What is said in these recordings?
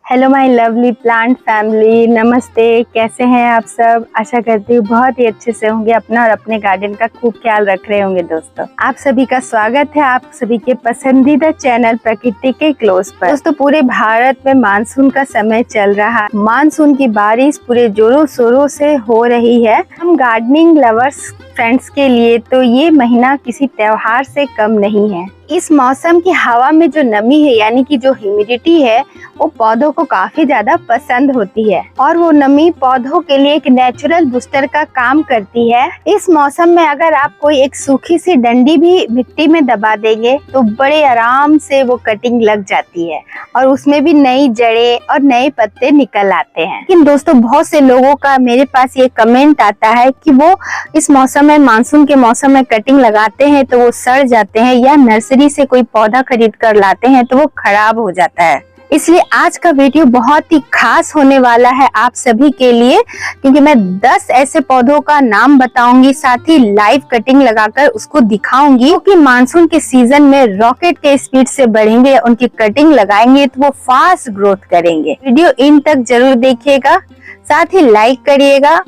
Hello my lovely plant family, नमस्ते। कैसे हैं आप सब? आशा करती हूँ बहुत ही अच्छे से होंगे, अपना और अपने गार्डन का खूब ख्याल रख रहे होंगे। दोस्तों, आप सभी का स्वागत है आप सभी के पसंदीदा चैनल प्रकृति के क्लोज पर। दोस्तों, पूरे भारत में मानसून का समय चल रहा है। मानसून की बारिश पूरे जोरों शोरों से हो रही है। हम गार्डनिंग लवर्स फ्रेंड्स के लिए तो ये महीना किसी त्योहार से कम नहीं है। इस मौसम की हवा में जो नमी है, यानी कि जो ह्यूमिडिटी है, वो पौधों को काफी ज्यादा पसंद होती है और वो नमी पौधों के लिए एक नेचुरल बूस्टर का काम करती है। इस मौसम में अगर आप कोई एक सूखी सी डंडी भी मिट्टी में दबा देंगे तो बड़े आराम से वो कटिंग लग जाती है और उसमें भी नई जड़ें और नए पत्ते निकल आते हैं। लेकिन दोस्तों, बहुत से लोगों का मेरे पास ये कमेंट आता है कि वो इस मौसम में, मानसून के मौसम में कटिंग लगाते हैं तो वो सड़ जाते हैं, या नर्सरी से कोई पौधा खरीद कर लाते हैं तो वो खराब हो जाता है। इसलिए आज का वीडियो बहुत ही खास होने वाला है आप सभी के लिए, क्योंकि मैं 10 ऐसे पौधों का नाम बताऊंगी, साथ ही लाइव कटिंग लगाकर उसको दिखाऊंगी, क्योंकि मानसून के सीजन में रॉकेट के स्पीड से बढ़ेंगे, उनकी कटिंग लगाएंगे तो वो फास्ट ग्रोथ करेंगे। वीडियो इन तक जरूर देखिएगा, साथ ही लाइक करिएगा,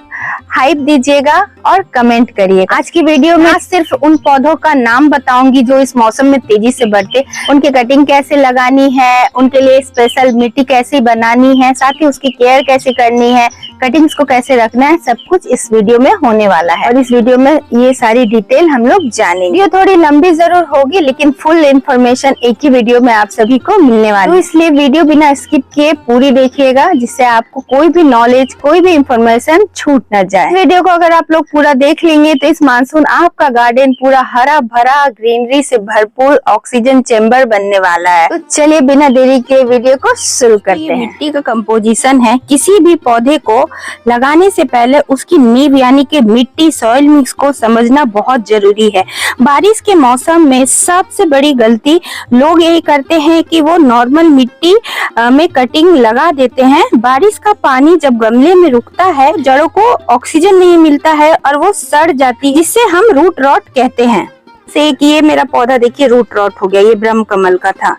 हाइप दीजिएगा और कमेंट करिए। आज की वीडियो में सिर्फ उन पौधों का नाम बताऊंगी जो इस मौसम में तेजी से बढ़ते, उनकी कटिंग कैसे लगानी है, उनके लिए स्पेशल मिट्टी कैसे बनानी है, साथ ही उसकी केयर कैसे करनी है, कटिंग्स को कैसे रखना है, सब कुछ इस वीडियो में होने वाला है। और इस वीडियो में ये सारी डिटेल हम लोग जानेंगे। ये थोड़ी लंबी जरूर होगी, लेकिन फुल इंफॉर्मेशन एक ही वीडियो में आप सभी को मिलने वाली है, तो इसलिए वीडियो बिना स्किप किए पूरी देखिएगा, जिससे आपको कोई भी नॉलेज, कोई भी इंफॉर्मेशन छूट न जाए। वीडियो को अगर आप लोग पूरा देख लेंगे तो इस मानसून आपका गार्डन पूरा हरा भरा, ग्रीनरी से भरपूर ऑक्सीजन चेम्बर बनने वाला है। तो चलिए बिना देरी के वीडियो को शुरू करते हैं। मिट्टी का कंपोजिशन है, किसी भी पौधे को लगाने से पहले उसकी नींव यानी कि मिट्टी, सॉइल मिक्स को समझना बहुत जरूरी है। बारिश के मौसम में सबसे बड़ी गलती लोग यही करते हैं कि वो नॉर्मल मिट्टी में कटिंग लगा देते हैं। बारिश का पानी जब गमले में रुकता है, जड़ों को ऑक्सीजन नहीं मिलता है और वो सड़ जाती है, जिससे हम रूट रॉट कहते हैं। से कि ये मेरा पौधा देखिए रूट रॉट हो गया, ये ब्रह्म कमल का था,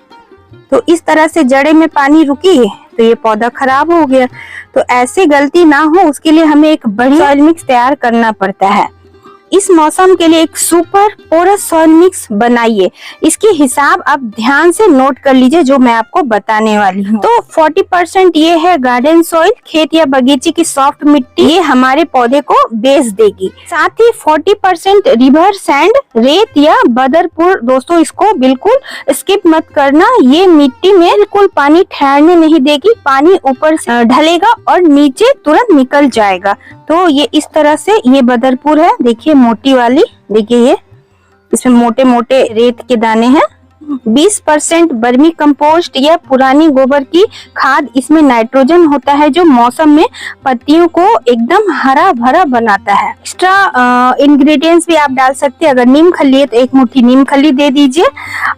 तो इस तरह से जड़े में पानी रुकी तो ये पौधा खराब हो गया। तो ऐसे गलती ना हो, उसके लिए हमें एक बड़ी सॉइल मिक्स तैयार करना पड़ता है। इस मौसम के लिए एक सुपर पोरस सॉइल मिक्स बनाइए। इसकी हिसाब आप ध्यान से नोट कर लीजिए जो मैं आपको बताने वाली हूँ। तो 40% ये है गार्डन सॉइल, खेत या बगीचे की सॉफ्ट मिट्टी, ये हमारे पौधे को बेस देगी। साथ ही 40% रिवर सैंड, रेत या बदरपुर। दोस्तों, इसको बिल्कुल स्किप मत करना, ये मिट्टी में बिल्कुल पानी ठहरने नहीं देगी, पानी ऊपर से ढलेगा और नीचे तुरंत निकल जाएगा। तो ये इस तरह से, ये बदरपुर है, देखिए मोटी वाली, देखिए ये इसमें मोटे मोटे रेत के दाने हैं। 20% वर्मी कंपोस्ट या पुरानी गोबर की खाद, इसमें नाइट्रोजन होता है जो मौसम में पत्तियों को एकदम हरा भरा बनाता है। एक्स्ट्रा इंग्रेडिएंट्स भी आप डाल सकते हैं। अगर नीम खली है तो 1 मुट्ठी नीम खली दे दीजिए,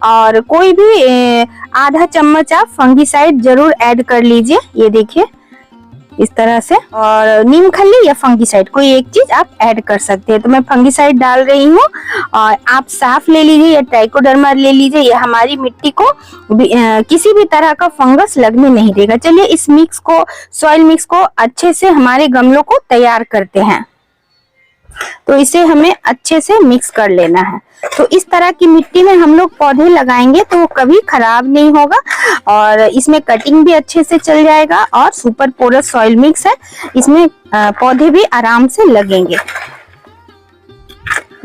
और कोई भी आधा चम्मच आप फंगीसाइड जरूर ऐड कर लीजिए। ये देखिए इस तरह से, और नीम खली या फंगीसाइड कोई एक चीज आप ऐड कर सकते हैं। तो मैं फंगीसाइड डाल रही हूँ, और आप साफ ले लीजिए या ट्राइकोडर्मा ले लीजिए, ये हमारी मिट्टी को किसी भी तरह का फंगस लगने नहीं देगा। चलिए इस मिक्स को, सॉइल मिक्स को अच्छे से हमारे गमलों को तैयार करते हैं। तो इसे हमें अच्छे से मिक्स कर लेना है। तो इस तरह की मिट्टी में हम लोग पौधे लगाएंगे तो वो कभी खराब नहीं होगा, और इसमें कटिंग भी अच्छे से चल जाएगा, और सुपर पोरस सॉइल मिक्स है, इसमें पौधे भी आराम से लगेंगे।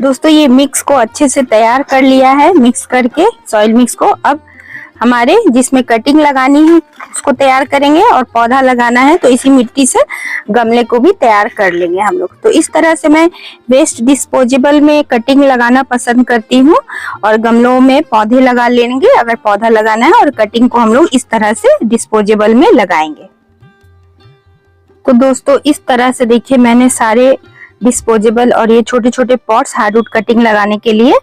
दोस्तों, ये मिक्स को अच्छे से तैयार कर लिया है। मिक्स करके सॉइल मिक्स को अब हमारे जिसमें कटिंग लगानी है उसको तैयार करेंगे, और पौधा लगाना है तो इसी मिट्टी से गमले को भी तैयार कर लेंगे हम लोग। तो इस तरह से मैं वेस्ट डिस्पोजेबल में कटिंग लगाना पसंद करती हूँ, और गमलों में पौधे लगा लेंगे अगर पौधा लगाना है, और कटिंग को हम लोग इस तरह से डिस्पोजेबल में लगाएंगे। तो दोस्तों, इस तरह से देखिए मैंने सारे डिस्पोजेबल और ये छोटे छोटे पॉट्स हार्डवुड कटिंग लगाने के लिए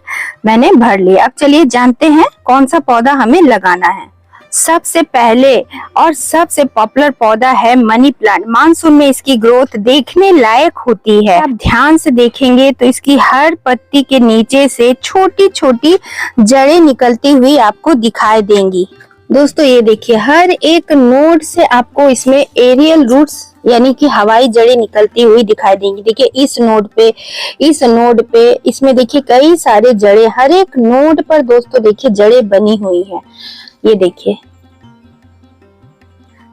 मैंने भर लिए। अब चलिए जानते हैं कौन सा पौधा हमें लगाना है। सबसे पहले और सबसे पॉपुलर पौधा है मनी प्लांट। मानसून में इसकी ग्रोथ देखने लायक होती है। आप ध्यान से देखेंगे तो इसकी हर पत्ती के नीचे से छोटी छोटी जड़ें निकलती हुई आपको दिखाई देंगी। दोस्तों ये देखिए, हर एक नोड से आपको इसमें एरियल रूट्स यानी कि हवाई जड़ें निकलती हुई दिखाई देंगी। देखिए इस नोड पे इसमें देखिए कई सारे जड़ें, हर एक नोड पर दोस्तों देखिए जड़ें बनी हुई हैं। ये देखिए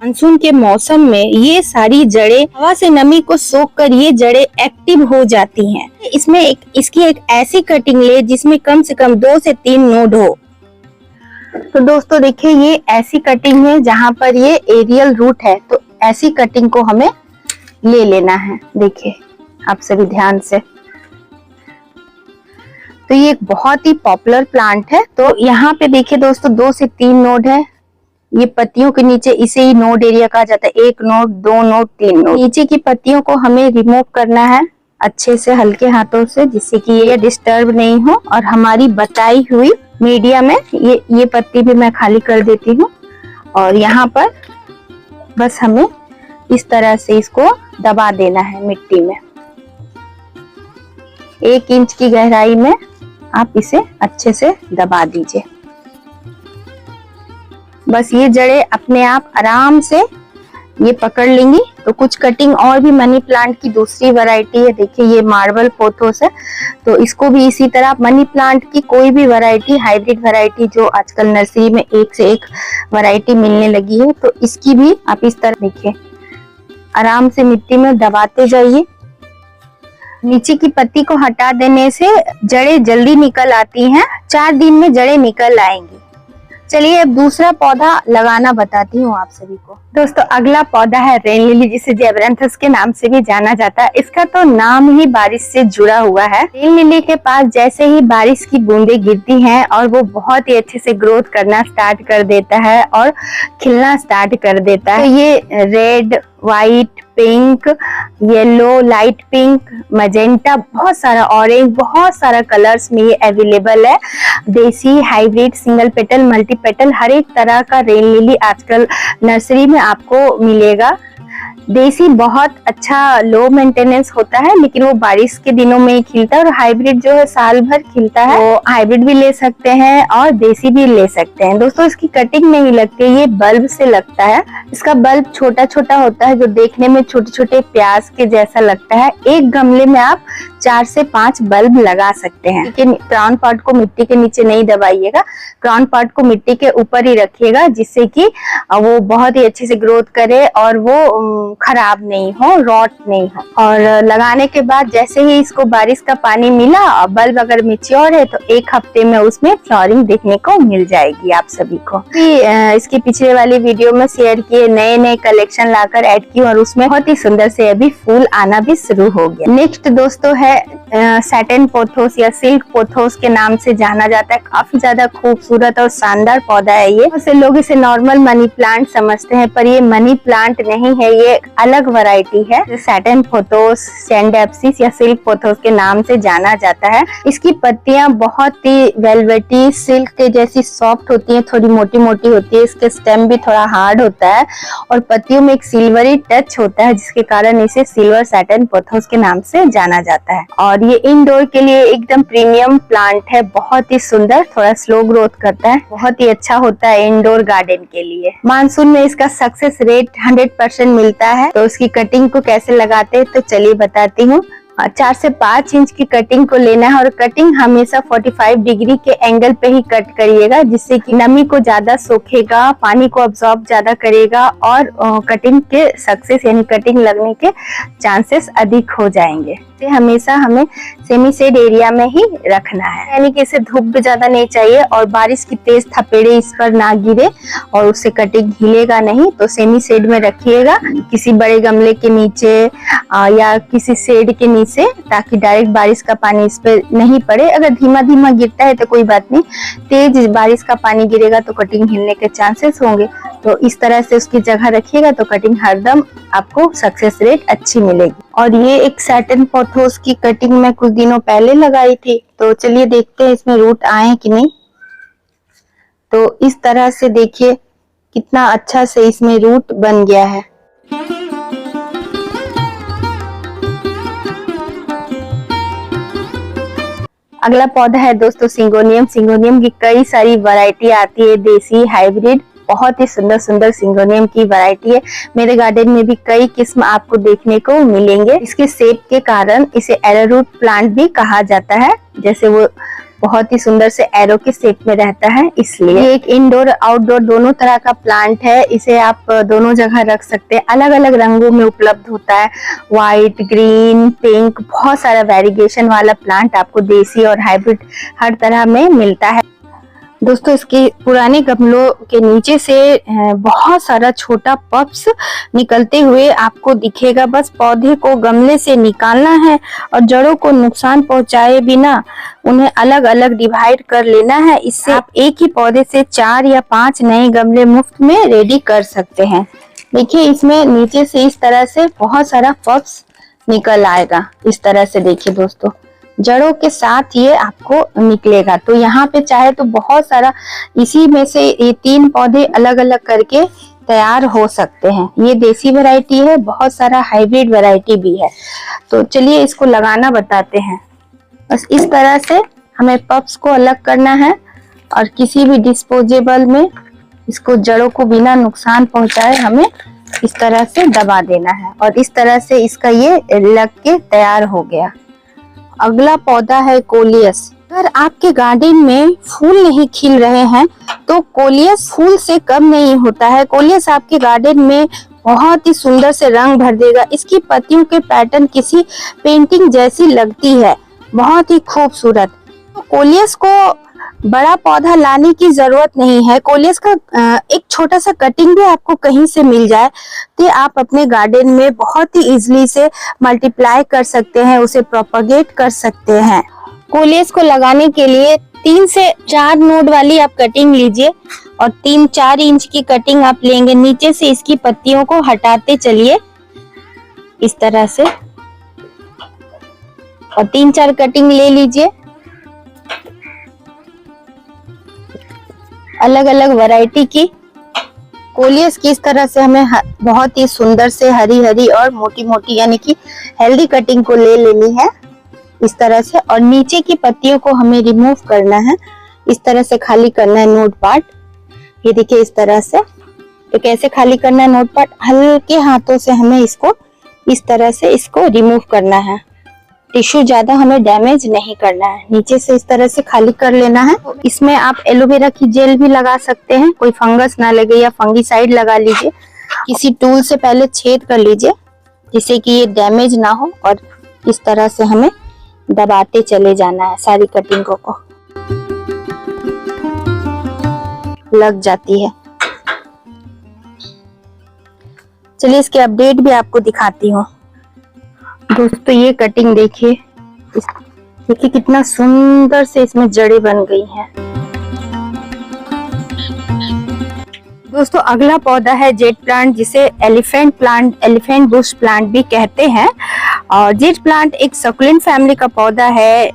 मानसून के मौसम में ये सारी जड़ें हवा से नमी को सोख कर ये जड़ें एक्टिव हो जाती हैं। इसमें इसकी एक ऐसी कटिंग ले जिसमें कम से कम 2 से 3 नोड हो। तो दोस्तों देखिए ये ऐसी कटिंग है जहां पर ये एरियल रूट है, तो ऐसी कटिंग को हमें ले लेना है। देखिए आप सभी ध्यान से, तो ये एक बहुत ही पॉपुलर प्लांट है। तो यहाँ पे देखिए दोस्तों 2 से 3 नोड है। ये पत्तियों के नीचे इसे ही नोड एरिया कहा जाता है। 1 नोड, 2 नोड, 3 नोड। नीचे की पत्तियों को हमें रिमूव करना है अच्छे से, हल्के हाथों से, जिससे कि ये डिस्टर्ब नहीं हो। और हमारी बताई हुई मीडिया में ये पत्ती भी मैं खाली कर देती हूँ। और यहाँ पर बस हमें इस तरह से इसको दबा देना है मिट्टी में। 1 इंच की गहराई में आप इसे अच्छे से दबा दीजिए। बस ये जड़ें अपने आप आराम से ये पकड़ लेंगी। तो कुछ कटिंग और भी मनी प्लांट की दूसरी वैरायटी है। देखिए ये मार्बल पोथोस है, तो इसको भी इसी तरह मनी प्लांट की कोई भी वैरायटी, हाइब्रिड वैरायटी जो आजकल नर्सरी में एक से एक वैरायटी मिलने लगी है, तो इसकी भी आप इस तरह देखिए आराम से मिट्टी में दबाते जाइए। नीचे की पत्ती को हटा देने से जड़ें जल्दी निकल आती हैं। 4 दिन में जड़ें निकल आएंगी। चलिए अब दूसरा पौधा लगाना बताती हूँ आप सभी को। दोस्तों अगला पौधा है रेन लिली, जिसे ज़ेबरैंथस के नाम से भी जाना जाता है। इसका तो नाम ही बारिश से जुड़ा हुआ है। रेन लिली के पास जैसे ही बारिश की बूंदें गिरती हैं और वो बहुत ही अच्छे से ग्रोथ करना स्टार्ट कर देता है और खिलना स्टार्ट कर देता है। तो ये red, white, pink, yellow, light pink, magenta, बहुत सारा ऑरेंज, बहुत सारा कलर्स में ये अवेलेबल है। देसी, hybrid, single petal, multi petal, हर एक तरह का रेन लिली आजकल नर्सरी में आपको मिलेगा। देसी बहुत अच्छा लो मेंटेनेंस होता है, लेकिन वो बारिश के दिनों में ही खिलता है। और हाइब्रिड जो है साल भर खिलता है। तो हाइब्रिड भी ले सकते हैं और देसी भी ले सकते हैं। दोस्तों इसकी कटिंग नहीं लगती, ये बल्ब से लगता है। इसका बल्ब छोटा छोटा होता है, जो देखने में छोटे छोटे प्याज के जैसा लगता है। एक गमले में आप 4 से 5 बल्ब लगा सकते हैं। लेकिन क्राउन पार्ट को मिट्टी के नीचे नहीं दबाइएगा, क्राउन पार्ट को मिट्टी के ऊपर ही रखिएगा, जिससे कि वो बहुत ही अच्छे से ग्रोथ करे और वो खराब नहीं हो, रॉट नहीं हो। और लगाने के बाद जैसे ही इसको बारिश का पानी मिला और बल्ब अगर मैच्योर है, तो 1 हफ्ते में उसमें फ्लावरिंग देखने को मिल जाएगी आप सभी को। इसकी पिछले वाली वीडियो में शेयर किए नए नए कलेक्शन लाकर ऐड की और उसमें बहुत ही सुंदर से अभी फूल आना भी शुरू हो गया। नेक्स्ट दोस्तों है सैटिन पोथोस या सिल्क पोथोस के नाम से जाना जाता है। काफी ज्यादा खूबसूरत और शानदार पौधा है ये। वैसे लोग इसे नॉर्मल मनी प्लांट समझते हैं, पर ये मनी प्लांट नहीं है, ये अलग वैरायटी है। सैटिन पोथोस, सैंडेप्सिस या सिल्क पोथोस के नाम से जाना जाता है। इसकी पत्तियां बहुत ही वेलवेटी, सिल्क के जैसी सॉफ्ट होती हैं, थोड़ी मोटी मोटी होती है। इसके स्टेम भी थोड़ा हार्ड होता है और पत्तियों में एक सिल्वरी टच होता है, जिसके कारण इसे सिल्वर सैटिन पोथोस के नाम से जाना जाता है। और ये इंडोर के लिए एकदम प्रीमियम प्लांट है, बहुत ही सुंदर, थोड़ा स्लो ग्रोथ करता है, बहुत ही अच्छा होता है इंडोर गार्डन के लिए। मानसून में इसका सक्सेस रेट 100% मिलता है। तो उसकी कटिंग को कैसे लगाते हैं तो चलिए बताती हूँ। 4 से 5 इंच की कटिंग को लेना है और कटिंग हमेशा 45 डिग्री के एंगल पे ही कट करिएगा, जिससे कि नमी को ज्यादा सोखेगा, पानी को अब्सॉर्ब ज्यादा करेगा और कटिंग के सक्सेस यानी कटिंग लगने के चांसेस अधिक हो जाएंगे। हमेशा हमें सेमी शेड एरिया में ही रखना है, यानी कि इसे धूप भी ज्यादा नहीं चाहिए और बारिश की तेज थपेड़े इस पर ना गिरे और उससे कटिंग हिलेगा नहीं। तो सेमी शेड में रखिएगा, किसी बड़े गमले के नीचे या किसी शेड के नीचे, ताकि डायरेक्ट बारिश का पानी इस पे नहीं पड़े। अगर धीमा धीमा गिरता है तो कोई बात नहीं, तेज बारिश का पानी गिरेगा तो कटिंग हिलने के चांसेस होंगे। तो इस तरह से उसकी जगह रखिएगा तो कटिंग हरदम आपको सक्सेस रेट अच्छी मिलेगी। और ये एक सैटिन पोथोस की कटिंग मैं कुछ दिनों पहले लगाई थी, तो चलिए देखते हैं इसमें रूट आए कि नहीं। तो इस तरह से देखिए कितना अच्छा से इसमें रूट बन गया है। अगला पौधा है दोस्तों सिंगोनियम। सिंगोनियम की कई सारी वैरायटी आती है, देसी, हाइब्रिड, बहुत ही सुंदर सुंदर सिंगोनियम की वैरायटी है। मेरे गार्डन में भी कई किस्म आपको देखने को मिलेंगे। इसके शेप के कारण इसे एरोरूट प्लांट भी कहा जाता है, जैसे वो बहुत ही सुंदर से एरो के शेप में रहता है, इसलिए ये एक इंडोर आउटडोर दोनों तरह का प्लांट है। इसे आप दोनों जगह रख सकते हैं। अलग अलग रंगों में उपलब्ध होता है, व्हाइट, ग्रीन, पिंक, बहुत सारा वेरिएशन वाला प्लांट आपको देसी और हाइब्रिड हर तरह में मिलता है। दोस्तों, इसके पुराने गमलों के नीचे से बहुत सारा छोटा पप्स निकलते हुए आपको दिखेगा। बस पौधे को गमले से निकालना है और जड़ों को नुकसान पहुंचाए बिना उन्हें अलग अलग डिवाइड कर लेना है। इससे आप एक ही पौधे से 4 या 5 नए गमले मुफ्त में रेडी कर सकते हैं। देखिए, इसमें नीचे से इस तरह से बहुत सारा पप्स निकल आएगा। इस तरह से देखिए दोस्तों, जड़ों के साथ ये आपको निकलेगा। तो यहाँ पे चाहे तो बहुत सारा इसी में से ये 3 पौधे अलग अलग करके तैयार हो सकते हैं। ये देसी वैरायटी है, बहुत सारा हाइब्रिड वैरायटी भी है। तो चलिए इसको लगाना बताते हैं। बस इस तरह से हमें पप्स को अलग करना है और किसी भी डिस्पोजेबल में इसको जड़ों को बिना नुकसान पहुंचाए हमें इस तरह से दबा देना है और इस तरह से इसका ये लग के तैयार हो गया। अगला पौधा है कोलियस। अगर आपके गार्डन में फूल नहीं खिल रहे हैं तो कोलियस फूल से कम नहीं होता है। कोलियस आपके गार्डन में बहुत ही सुंदर से रंग भर देगा। इसकी पत्तियों के पैटर्न किसी पेंटिंग जैसी लगती है, बहुत ही खूबसूरत। तो कोलियस को बड़ा पौधा लाने की जरूरत नहीं है। कोलियस का एक छोटा सा कटिंग भी आपको कहीं से मिल जाए तो आप अपने गार्डन में बहुत ही इजीली से मल्टीप्लाई कर सकते हैं, उसे प्रोपगेट कर सकते हैं। कोलियस को लगाने के लिए 3 से 4 नोड वाली आप कटिंग लीजिए और 3-4 इंच की कटिंग आप लेंगे। नीचे से इसकी पत्तियों को हटाते चलिए इस तरह से और 3-4 कटिंग ले लीजिए। अलग अलग वैरायटी की कोलियस की इस तरह से हमें बहुत ही सुंदर से हरी हरी और मोटी मोटी यानी कि हेल्दी कटिंग को ले लेनी है इस तरह से। और नीचे की पत्तियों को हमें रिमूव करना है, इस तरह से खाली करना है नोड पार्ट। ये देखिए इस तरह से। तो कैसे खाली करना है नोड पार्ट? हल्के हाथों से हमें इसको इस तरह से इसको रिमूव करना है। टिश्यू ज्यादा हमें डैमेज नहीं करना है। नीचे से इस तरह से खाली कर लेना है। इसमें आप एलोवेरा की जेल भी लगा सकते हैं, कोई फंगस ना लगे, या फंगीसाइड लगा लीजिए। किसी टूल से पहले छेद कर लीजिए जिससे कि ये डैमेज ना हो और इस तरह से हमें दबाते चले जाना है। सारी कटिंगों को लग जाती है। चलिए इसके अपडेट भी आपको दिखाती हूँ। दोस्तों, ये कटिंग देखिए, देखिए कितना सुंदर से इसमें जड़ें बन गई हैं। दोस्तों, अगला पौधा है जेट प्लांट, जिसे elephant plant, elephant Bush plant भी कहते हैं। और जेट प्लांट एक सकुलेंट फैमिली का पौधा है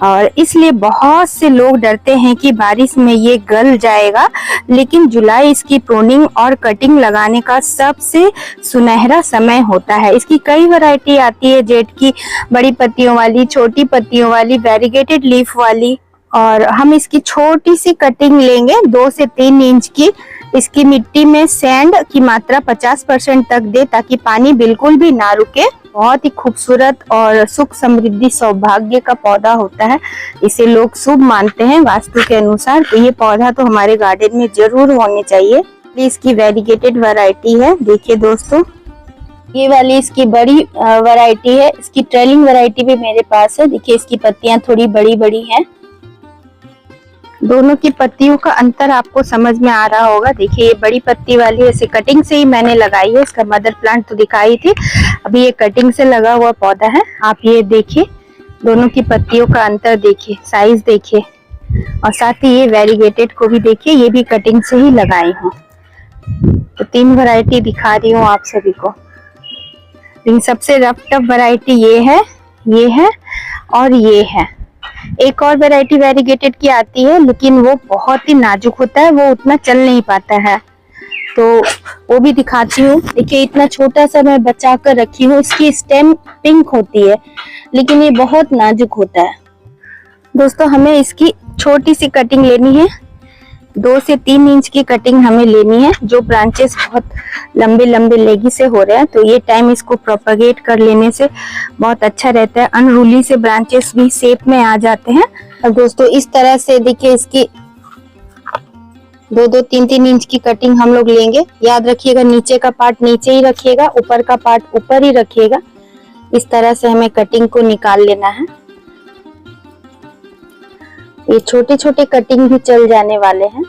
और इसलिए बहुत से लोग डरते हैं कि बारिश में ये गल जाएगा, लेकिन जुलाई इसकी प्रूनिंग और कटिंग लगाने का सबसे सुनहरा समय होता है। इसकी कई वैरायटी आती है जेट की, बड़ी पत्तियों वाली, छोटी पत्तियों वाली, वेरीगेटेड लीफ वाली। और हम इसकी छोटी सी कटिंग लेंगे 2 से 3 इंच की। इसकी मिट्टी में सैंड की मात्रा 50% तक दे ताकि पानी बिल्कुल भी ना रुके। बहुत ही खूबसूरत और सुख समृद्धि सौभाग्य का पौधा होता है, इसे लोग शुभ मानते हैं वास्तु के अनुसार। तो ये पौधा तो हमारे गार्डन में जरूर होने चाहिए। इसकी वेरीगेटेड वैरायटी है। देखिए दोस्तों, ये वाली इसकी बड़ी वैरायटी है। इसकी ट्रेलिंग वैरायटी भी मेरे पास है। देखिए इसकी पत्तियां थोड़ी बड़ी बड़ी हैं। दोनों की पत्तियों का अंतर आपको समझ में आ रहा होगा। देखिए ये बड़ी पत्ती वाली ऐसे कटिंग से ही मैंने लगाई है। इसका मदर प्लांट तो दिखाई थी, अभी ये कटिंग से लगा हुआ पौधा है। आप ये देखिए, दोनों की पत्तियों का अंतर देखिए, साइज देखिए, और साथ ही ये वेरीगेटेड को भी देखिए, ये भी कटिंग से ही लगाई हूँ। तो 3 वैरायटी दिखा रही हूँ आप सभी को। लेकिन सबसे रफ टफ वैरायटी ये है और ये है। एक और वैरायटी वेरीगेटेड की आती है, लेकिन वो बहुत ही नाजुक होता है, वो उतना चल नहीं पाता है, तो वो भी दिखाती हूँ। देखिए इतना छोटा सा मैं बचा कर रखी हूँ। इसकी स्टेम पिंक होती है, लेकिन ये बहुत नाजुक होता है। दोस्तों, हमें इसकी छोटी सी कटिंग लेनी है। 2 से 3 इंच की कटिंग हमें लेनी है। जो ब्रांचेस बहुत लंबे लंबे लेगी से हो रहे हैं तो ये टाइम इसको प्रोपगेट कर लेने से बहुत अच्छा रहता है। अनरूली से ब्रांचेस भी शेप में आ जाते हैं। और दोस्तों इस तरह से देखिए इसकी 2-2, 3-3 इंच की कटिंग हम लोग लेंगे। याद रखिएगा नीचे का पार्ट नीचे ही रखिएगा, ऊपर का पार्ट ऊपर ही रखिएगा। इस तरह से हमें कटिंग को निकाल लेना है। ये छोटे छोटे कटिंग भी चल जाने वाले हैं।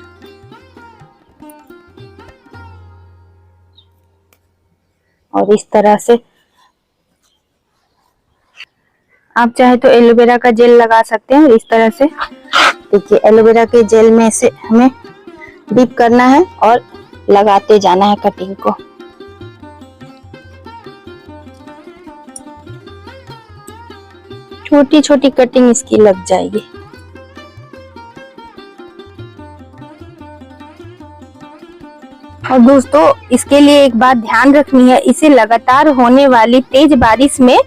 और इस तरह से आप चाहे तो एलोवेरा का जेल लगा सकते हैं। इस तरह से देखिए एलोवेरा के जेल में से हमें डिप करना है और लगाते जाना है कटिंग को। छोटी छोटी कटिंग इसकी लग जाएगी। और दोस्तों इसके लिए एक बात ध्यान रखनी है, इसे लगातार होने वाली तेज बारिश में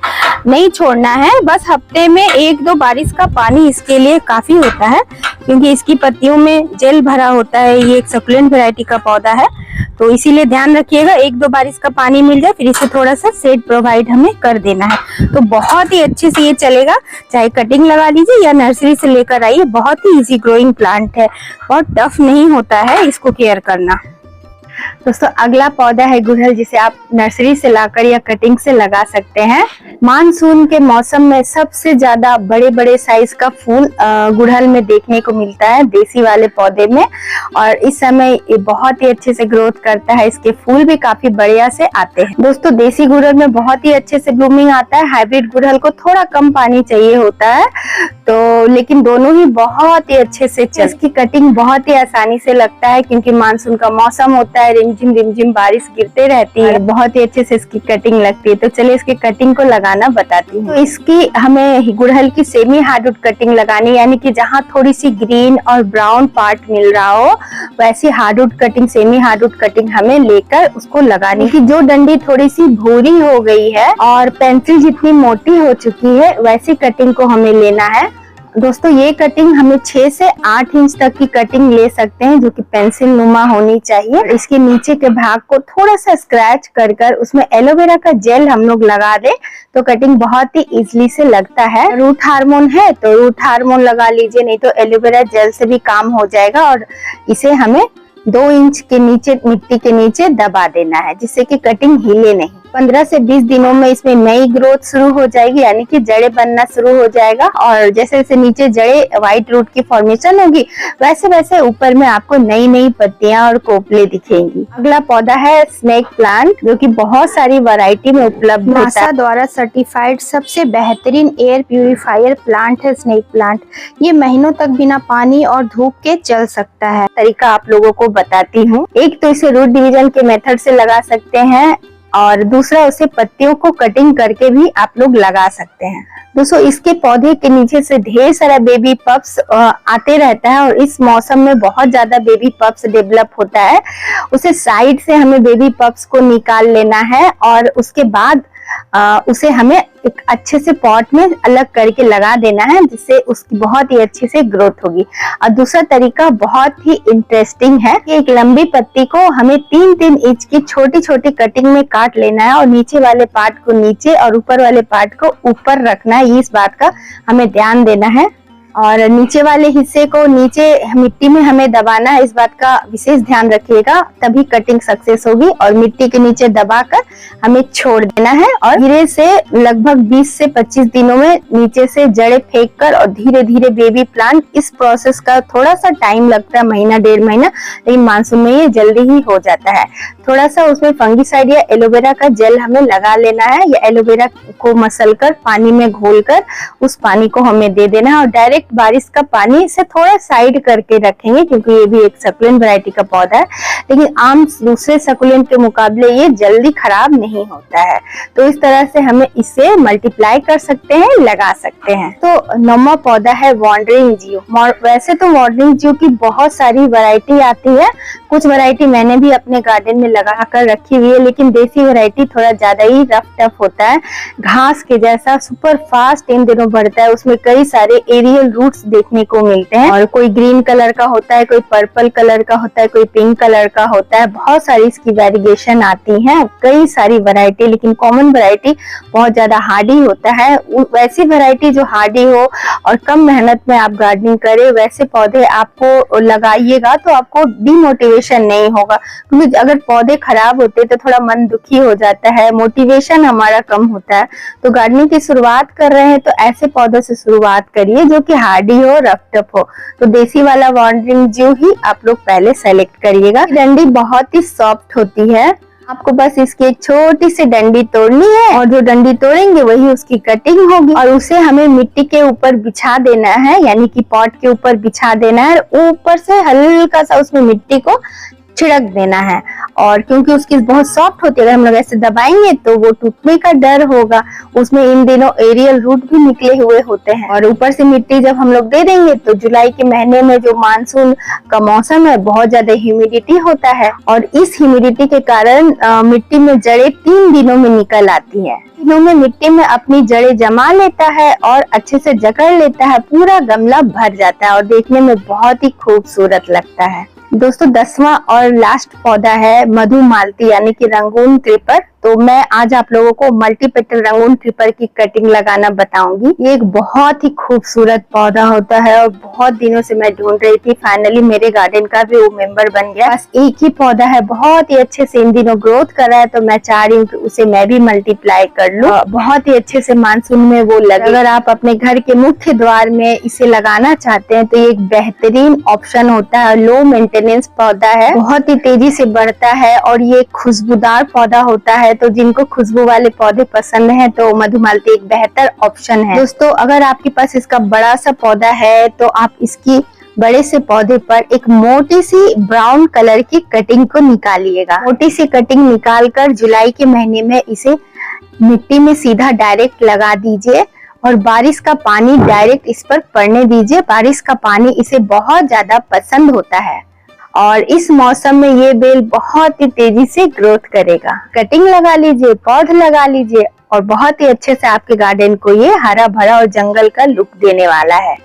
नहीं छोड़ना है। बस हफ्ते में 1-2 बारिश का पानी इसके लिए काफी होता है, क्योंकि इसकी पत्तियों में जेल भरा होता है। ये एक सकुलेंट वैरायटी का पौधा है, तो इसीलिए ध्यान रखिएगा 1-2 बारिश का पानी मिल जाए, फिर इसे थोड़ा सा शेड प्रोवाइड हमें कर देना है। तो बहुत ही अच्छे से ये चलेगा, चाहे कटिंग लगा लीजिए या नर्सरी से लेकर आइए। बहुत ही इजी ग्रोइंग प्लांट है, बहुत टफ नहीं होता है इसको केयर करना। दोस्तों अगला पौधा है गुड़हल, जिसे आप नर्सरी से लाकर या कटिंग से लगा सकते हैं। मानसून के मौसम में सबसे ज्यादा बड़े बड़े साइज का फूल गुड़हल में देखने को मिलता है, देसी वाले पौधे में। और इस समय ये बहुत ही अच्छे से ग्रोथ करता है, इसके फूल भी काफी बढ़िया से आते हैं। दोस्तों देसी गुड़हल में बहुत ही अच्छे से ब्लूमिंग आता है। हाइब्रिड गुड़हल को थोड़ा कम पानी चाहिए होता है, तो लेकिन दोनों ही बहुत ही अच्छे से इसकी कटिंग बहुत ही आसानी से लगता है, क्योंकि मानसून का मौसम होता है, रिमझिम बारिश गिरते रहती है, बहुत ही अच्छे से इसकी कटिंग लगती है। तो चलिए इसकी कटिंग को लगाना बताती हूँ। तो इसकी हमें गुड़हल की सेमी हार्डवुड कटिंग लगानी, यानी कि जहाँ थोड़ी सी ग्रीन और ब्राउन पार्ट मिल रहा हो वैसी hardwood cutting, semi hardwood cutting हमें लेकर उसको लगानी। कि जो डंडी थोड़ी सी भूरी हो गई है और पेंसिल जितनी मोटी हो चुकी है वैसी कटिंग को हमें लेना है। दोस्तों ये कटिंग हमें 6 से 8 इंच तक की कटिंग ले सकते हैं, जो कि पेंसिल नुमा होनी चाहिए। इसके नीचे के भाग को थोड़ा सा स्क्रैच कर उसमें एलोवेरा का जेल हम लोग लगा दे तो कटिंग बहुत ही इजीली से लगता है। रूट हार्मोन है तो रूट हार्मोन लगा लीजिए, नहीं तो एलोवेरा जेल से भी काम हो जाएगा। और इसे हमें 2 इंच के नीचे मिट्टी के नीचे दबा देना है, जिससे कि कटिंग हिले नहीं। 15 से 20 दिनों में इसमें नई ग्रोथ शुरू हो जाएगी, यानी कि जड़ें बनना शुरू हो जाएगा। और जैसे जैसे नीचे जड़ें व्हाइट रूट की फॉर्मेशन होगी वैसे वैसे ऊपर में आपको नई नई पत्तियां और कोपले दिखेंगी। अगला पौधा है स्नेक प्लांट, जो कि बहुत सारी वैरायटी में उपलब्ध होता है। नासा द्वारा सर्टिफाइड सबसे बेहतरीन एयर प्यूरिफायर प्लांट है स्नेक प्लांट। ये महीनों तक बिना पानी और धूप के चल सकता है। तरीका आप लोगों को बताती हूँ। एक तो इसे रूट डिवीजन के मेथड से लगा सकते हैं, और दूसरा उसे पत्तियों को कटिंग करके भी आप लोग लगा सकते हैं। दोस्तों इसके पौधे के नीचे से ढेर सारा बेबी पप्स आते रहता है, और इस मौसम में बहुत ज्यादा बेबी पप्स डेवलप होता है। उसे साइड से हमें बेबी पप्स को निकाल लेना है, और उसके बाद उसे हमें एक अच्छे से पॉट में अलग करके लगा देना है, जिससे उसकी बहुत ही अच्छे से ग्रोथ होगी। और दूसरा तरीका बहुत ही इंटरेस्टिंग है। एक लंबी पत्ती को हमें 3-3 इंच की छोटी छोटी कटिंग में काट लेना है, और नीचे वाले पार्ट को नीचे और ऊपर वाले पार्ट को ऊपर रखना है। इस बात का हमें ध्यान देना है। और नीचे वाले हिस्से को नीचे मिट्टी में हमें दबाना है, इस बात का विशेष ध्यान रखिएगा, तभी कटिंग सक्सेस होगी। और मिट्टी के नीचे दबाकर हमें छोड़ देना है, और धीरे से लगभग 20 से 25 दिनों में नीचे से जड़ें फेंककर और धीरे धीरे बेबी प्लांट। इस प्रोसेस का थोड़ा सा टाइम लगता है, महीना 1.5 महीना, लेकिन मानसून में ये जल्दी ही हो जाता है। थोड़ा सा उसमें फंगिसाइड या एलोवेरा का जेल हमें लगा लेना है, या एलोवेरा को मसलकर पानी में घोलकर उस पानी को हमें दे देना है। और डायरेक्ट बारिश का पानी से थोड़ा साइड करके रखेंगे, क्योंकि ये भी एक सकुलेंट वैरायटी का पौधा है, लेकिन आम दूसरे सकुलेंट के मुकाबले ये जल्दी खराब नहीं होता है। तो इस तरह से हमें इसे मल्टीप्लाई कर सकते हैं, लगा सकते हैं। तो 9वां पौधा है वॉन्डरिंग जियो। वैसे तो वॉन्डरिंग जियो की बहुत सारी वैरायटी आती है, कुछ वैरायटी मैंने भी अपने गार्डन में लगा कर रखी हुई है, लेकिन देसी वैरायटी थोड़ा ज्यादा ही रफ टफ होता है, घास के जैसा सुपर फास्ट इन दिनों बढ़ता है। उसमें कई सारे एरियल रूट्स देखने को मिलते हैं। और कोई ग्रीन कलर का होता है, कोई पर्पल कलर का होता है, कोई पिंक कलर का होता है। बहुत सारी इसकी वेरिएशन आती है, कई सारी वैरायटी, लेकिन कॉमन वैरायटी बहुत ज्यादा हार्डी होता है। वैसी वैरायटी जो हार्डी हो और कम मेहनत में आप गार्डनिंग करें, वैसे पौधे आपको लगाइएगा तो आपको डिमोटिवेशन नहीं होगा। क्योंकि अगर पौधे खराब होते तो थोड़ा मन दुखी हो जाता है, मोटिवेशन हमारा कम होता है। तो गार्डनिंग की शुरुआत कर रहे हैं तो ऐसे पौधों से शुरुआत करिए जो कि हार्डी हो, रफ टफ हो। तो देसी वाला वॉन्डरिंग ज्यू ही आप लोग पहले सेलेक्ट करिएगा। डंडी बहुत ही सॉफ्ट होती है, आपको बस इसकी एक छोटी सी डंडी तोड़नी है और जो डंडी तोड़ेंगे वही उसकी कटिंग होगी और उसे हमें मिट्टी के ऊपर बिछा देना है, यानी कि पॉट के ऊपर बिछा देना है। ऊपर से हल्का सा उसमें मिट्टी को छिड़क देना है। और क्योंकि उसकी बहुत सॉफ्ट होती है, अगर हम लोग ऐसे दबाएंगे तो वो टूटने का डर होगा। उसमें इन दिनों एरियल रूट भी निकले हुए होते हैं। और ऊपर से मिट्टी जब हम लोग दे देंगे तो जुलाई के महीने में जो मानसून का मौसम है, बहुत ज्यादा ह्यूमिडिटी होता है और इस ह्यूमिडिटी के कारण मिट्टी में जड़ें 3 दिनों में निकल आती है। दिनों में मिट्टी में अपनी जड़ें जमा लेता है और अच्छे से जकड़ लेता है, पूरा गमला भर जाता है और देखने में बहुत ही खूबसूरत लगता है। दोस्तों 10वां और लास्ट पौधा है मधुमालती यानी कि रंगून क्रीपर। तो मैं आज आप लोगों को मल्टीपेटल रंगून क्रीपर की कटिंग लगाना बताऊंगी। ये एक बहुत ही खूबसूरत पौधा होता है और बहुत दिनों से मैं ढूंढ रही थी, फाइनली मेरे गार्डन का भी वो मेंबर बन गया। बस एक ही पौधा है, बहुत ही अच्छे से इन दिनों ग्रोथ कर रहा है, तो मैं चाह रही हूँ कि उसे मैं भी मल्टीप्लाई कर लूँ। बहुत ही अच्छे से मानसून में वो लगे। अगर आप अपने घर के मुख्य द्वार में इसे लगाना चाहते हैं तो ये एक बेहतरीन ऑप्शन होता है। लो मेंटेनेंस पौधा है, बहुत ही तेजी से बढ़ता है और ये खुशबूदार पौधा होता है। तो जिनको खुशबू वाले पौधे पसंद हैं तो मधुमालती एक बेहतर ऑप्शन है। दोस्तों अगर आपके पास इसका बड़ा सा पौधा है तो आप इसकी बड़े से पौधे पर एक मोटी सी ब्राउन कलर की कटिंग को निकालिएगा। मोटी सी कटिंग निकालकर जुलाई के महीने में इसे मिट्टी में सीधा डायरेक्ट लगा दीजिए और बारिश का पानी डायरेक्ट इस पर पड़ने दीजिए। बारिश का पानी इसे बहुत ज्यादा पसंद होता है और इस मौसम में ये बेल बहुत ही तेजी से ग्रोथ करेगा। कटिंग लगा लीजिए, पौध लगा लीजिए और बहुत ही अच्छे से आपके गार्डन को ये हरा भरा और जंगल का लुक देने वाला है।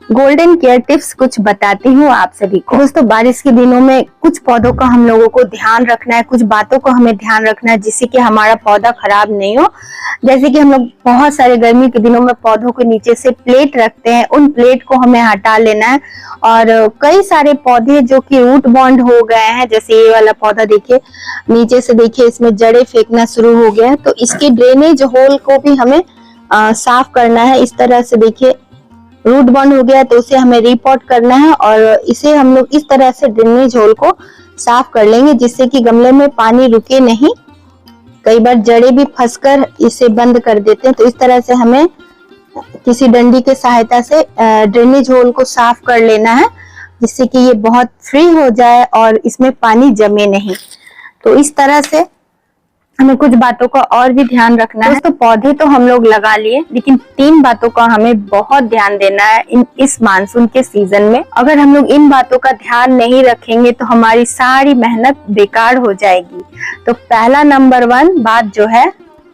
गोल्डन केयर टिप्स कुछ बताती हूँ आप सभी को। दोस्तों बारिश के दिनों में कुछ पौधों का हम लोगों को ध्यान रखना है, कुछ बातों को हमें ध्यान रखना है जिससे कि हमारा पौधा खराब नहीं हो। जैसे कि हम लोग बहुत सारे गर्मी के दिनों में पौधों के नीचे से प्लेट रखते हैं, उन प्लेट को हमें हटा लेना है। और कई सारे पौधे जो कि रूट बॉन्ड हो गए हैं, जैसे ये वाला पौधा देखिए, नीचे से देखिए इसमें जड़ें फेंकना शुरू हो गया है, तो इसके ड्रेनेज होल को भी हमें साफ करना है। इस तरह से देखिए रूट बॉन्ड हो गया तो उसे हमें रिपोर्ट करना है और इसे हम लोग इस तरह से ड्रेनेज होल को साफ कर लेंगे जिससे कि गमले में पानी रुके नहीं। कई बार जड़ें भी फंसकर इसे बंद कर देते हैं, तो इस तरह से हमें किसी डंडी के सहायता से ड्रेनेज होल को साफ कर लेना है जिससे कि ये बहुत फ्री हो जाए और इसमें पानी जमे नहीं। तो इस तरह से हमें कुछ बातों का और भी ध्यान रखना है। तो पौधे तो हम लोग लगा लिए, लेकिन 3 बातों का हमें बहुत ध्यान देना है इस मानसून के सीजन में। अगर हम लोग इन बातों का ध्यान नहीं रखेंगे तो हमारी सारी मेहनत बेकार हो जाएगी। तो पहला नंबर 1 बात जो है,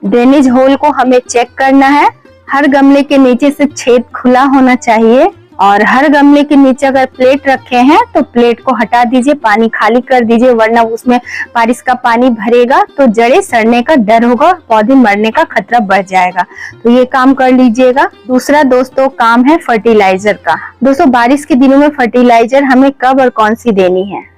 ड्रेनेज होल को हमें चेक करना है। हर गमले के नीचे से छेद खुला होना चाहिए और हर गमले के नीचे अगर प्लेट रखे हैं तो प्लेट को हटा दीजिए, पानी खाली कर दीजिए, वरना उसमें बारिश का पानी भरेगा तो जड़ें सड़ने का डर होगा और पौधे मरने का खतरा बढ़ जाएगा। तो ये काम कर लीजिएगा। दूसरा दोस्तों काम है फर्टिलाइजर का। दोस्तों बारिश के दिनों में फर्टिलाइजर हमें कब और कौन सी देनी है?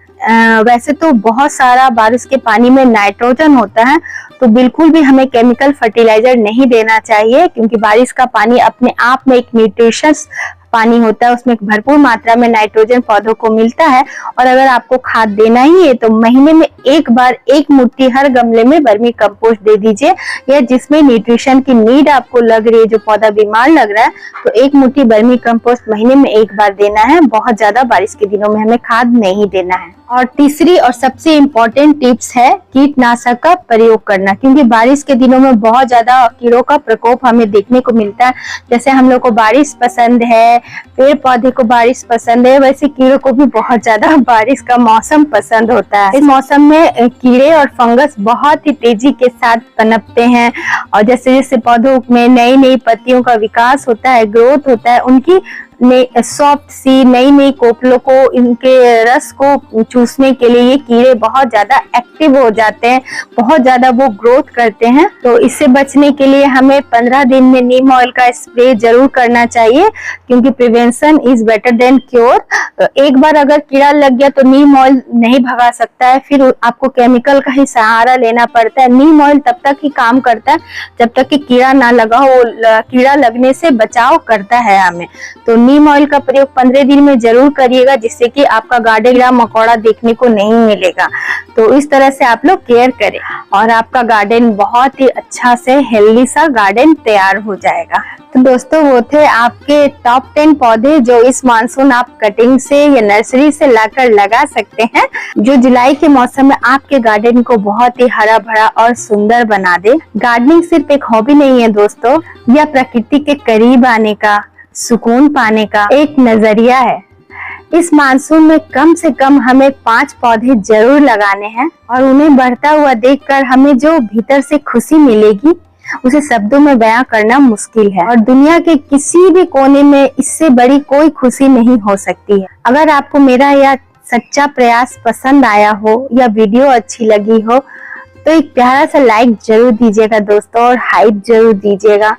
वैसे तो बहुत सारा बारिश के पानी में नाइट्रोजन होता है, तो बिल्कुल भी हमें केमिकल फर्टिलाइजर नहीं देना चाहिए क्योंकि बारिश का पानी अपने आप में एक न्यूट्रिशियस पानी होता है, उसमें भरपूर मात्रा में नाइट्रोजन पौधों को मिलता है। और अगर आपको खाद देना ही है तो महीने में एक बार 1 मुट्ठी हर गमले में वर्मी कंपोस्ट दे दीजिए, या जिसमें न्यूट्रिशन की नीड आपको लग रही है, जो पौधा बीमार लग रहा है, तो 1 मुट्ठी वर्मी कंपोस्ट महीने में 1 बार देना है। बहुत ज्यादा बारिश के दिनों में हमें खाद नहीं देना है। और तीसरी और सबसे इम्पोर्टेंट टिप्स है कीटनाशक का प्रयोग करना, क्योंकि बारिश के दिनों में बहुत ज्यादा कीड़ों का प्रकोप हमें देखने को मिलता है। जैसे हम लोग को बारिश पसंद है, पेड़ पौधे को बारिश पसंद है, वैसे कीड़ों को भी बहुत ज्यादा बारिश का मौसम पसंद होता है। इस मौसम में कीड़े और फंगस बहुत ही तेजी के साथ पनपते हैं और जैसे जैसे पौधों में नई नई पत्तियों का विकास होता है, ग्रोथ होता है, उनकी सॉफ्ट सी नई नई कोपलों को, इनके रस को चूसने के लिए ये कीड़े बहुत ज्यादा एक्टिव हो जाते हैं, बहुत ज्यादा वो ग्रोथ करते हैं। तो इससे बचने के लिए हमें 15 दिन में नीम ऑयल का स्प्रे जरूर करना चाहिए, क्योंकि prevention is better than cure. एक बार अगर कीड़ा लग गया तो नीम ऑयल नहीं भगा सकता है, फिर आपको केमिकल का ही सहारा लेना पड़ता है। नीम ऑयल तब तक ही काम करता है जब तक कि कीड़ा ना लगा हो, कीड़ा लगने से बचाव करता है हमें। तो नीम ऑयल का प्रयोग 15 दिन में जरूर करिएगा, जिससे कि आपका गार्डन कीड़ा मकोड़ा देखने को नहीं मिलेगा। तो इस तरह से आप लोग केयर करें और आपका गार्डन बहुत ही अच्छा से हेल्दी सा गार्डन तैयार हो जाएगा। तो दोस्तों, वो थे आपके टॉप 10 पौधे जो इस मानसून आप कटिंग से या नर्सरी से लाकर लगा सकते हैं, जो जुलाई के मौसम में आपके गार्डन को बहुत ही हरा भरा और सुंदर बना दे। गार्डनिंग सिर्फ एक हॉबी नहीं है दोस्तों, यह प्रकृति के करीब आने का, सुकून पाने का एक नजरिया है। इस मानसून में कम से कम हमें 5 पौधे जरूर लगाने हैं और उन्हें बढ़ता हुआ देखकर हमें जो भीतर से खुशी मिलेगी उसे शब्दों में बयां करना मुश्किल है और दुनिया के किसी भी कोने में इससे बड़ी कोई खुशी नहीं हो सकती है। अगर आपको मेरा यह सच्चा प्रयास पसंद आया हो या वीडियो अच्छी लगी हो तो एक प्यारा सा लाइक जरूर दीजिएगा दोस्तों और हाइप जरूर दीजिएगा।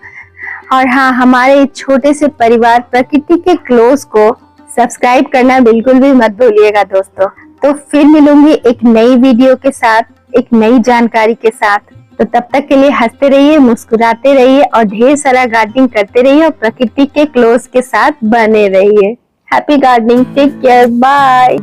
और हाँ, हमारे छोटे से परिवार प्रकृति के क्लोज को सब्सक्राइब करना बिल्कुल भी मत भूलिएगा दोस्तों। तो फिर मिलूंगी एक नई वीडियो के साथ, एक नई जानकारी के साथ। तो तब तक के लिए हंसते रहिए, मुस्कुराते रहिए और ढेर सारा गार्डनिंग करते रहिए और प्रकृति के क्लोज के साथ बने रहिए। Happy gardening, take care, bye.